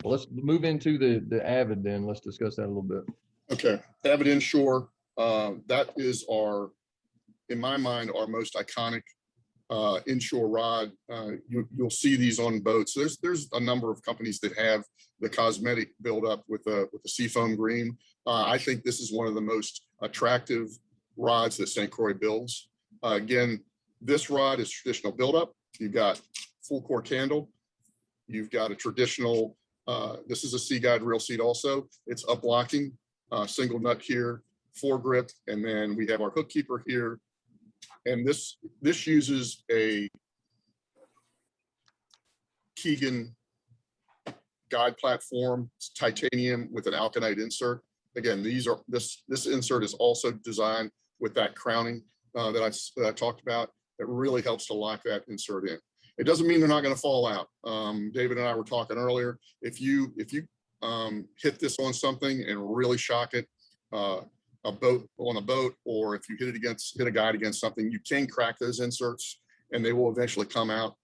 Well, let's move into the Avid then. Let's discuss that a little bit. Okay, Avid Inshore, that is in my mind, our most iconic inshore rod. You'll see these on boats. There's a number of companies that have the cosmetic buildup with the seafoam green. I think this is one of the most attractive rods that St. Croix builds. Again, this rod is traditional buildup. You've got full core candle. You've got a traditional, this is a sea guide reel seat also. It's up locking, single nut here, foregrip, and then we have our hook keeper here. And this uses a Keegan guide platform. It's titanium with an alkanite insert. Again, this insert is also designed with that crowning that I talked about. That really helps to lock that insert in. It doesn't mean they're not going to fall out. David and I were talking earlier. If you hit this on something and really shock it, a boat, or if you hit a guide against something, you can crack those inserts and they will eventually come out.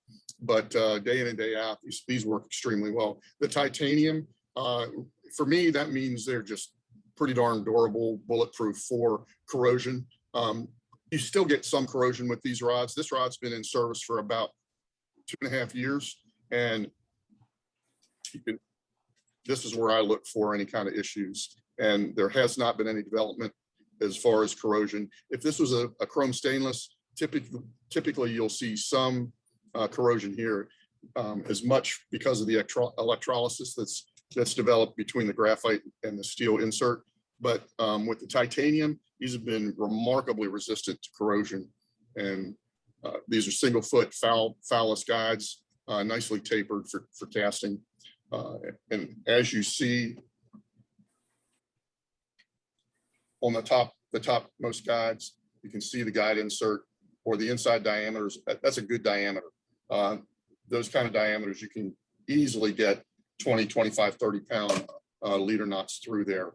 But day in and day out, these work extremely well. The titanium, for me, that means they're just pretty darn durable, bulletproof for corrosion. You still get some corrosion with these rods. This rod's been in service for about 2.5 years, and this is where I look for any kind of issues. And there has not been any development as far as corrosion. If this was a chrome stainless, typically you'll see some corrosion here, as much because of the electrolysis that's developed between the graphite and the steel insert. But with the titanium, these have been remarkably resistant to corrosion. And these are single foot fowless guides, nicely tapered for casting. And as you see on the topmost guides, you can see the guide insert or the inside diameters. That's a good diameter. Those kind of diameters, you can easily get 20, 25, 30 pound leader knots through there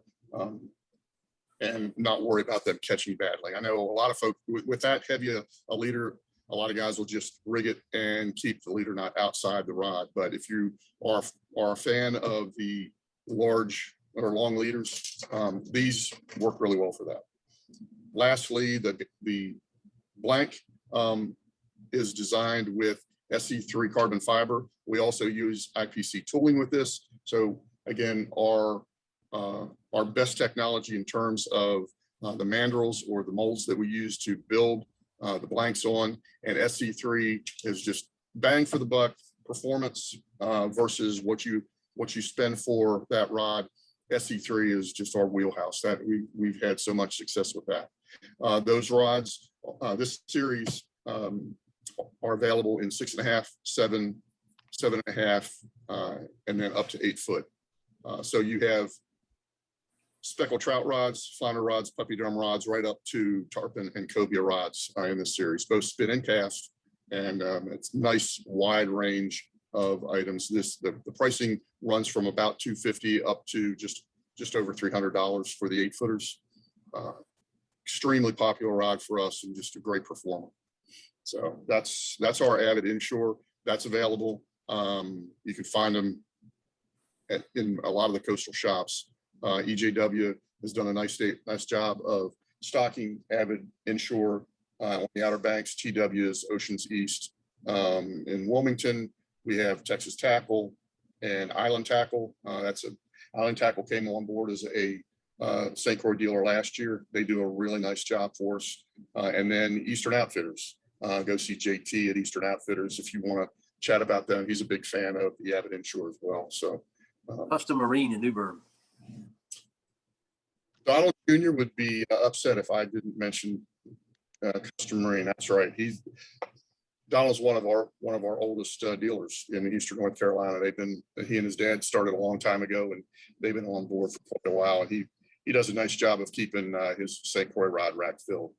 and not worry about them catching badly. I know a lot of folks with that heavy a leader, a lot of guys will just rig it and keep the leader knot outside the rod. But if you are a fan of the large or long leaders, these work really well for that. Lastly, the blank is designed with SE3 carbon fiber. We also use IPC tooling with this. So again, our best technology in terms of the mandrels or the molds that we use to build the blanks on, and SE3 is just bang for the buck performance versus what you spend for that rod. SE3 is just our wheelhouse. That we've had so much success with that. Those rods, this series, are available in 6.5, 7, 7.5, and then up to 8 foot. So you have speckled trout rods, flounder rods, puppy drum rods, right up to tarpon and cobia rods in this series, both spin and cast. And it's nice wide range of items. The pricing runs from about $250 up to just over $300 for the 8 footers. Extremely popular rod for us and just a great performer. So that's our Avid Inshore. That's available. You can find them in a lot of the coastal shops. EJW has done a nice job of stocking Avid Inshore on the Outer Banks. TW is Oceans East. In Wilmington, we have Texas Tackle and Island Tackle. Island Tackle came on board as a St. Croix dealer last year. They do a really nice job for us. And then Eastern Outfitters. Go see JT at Eastern Outfitters if you want to chat about them. He's a big fan of the Avid Inshore as well. So Custom Marine in New Bern. Donald Jr. would be upset if I didn't mention Custom Marine. That's right. Donald's one of our oldest dealers in Eastern North Carolina. He and his dad started a long time ago, and they've been on board for quite a while. And he does a nice job of keeping his St. Croix rod rack filled.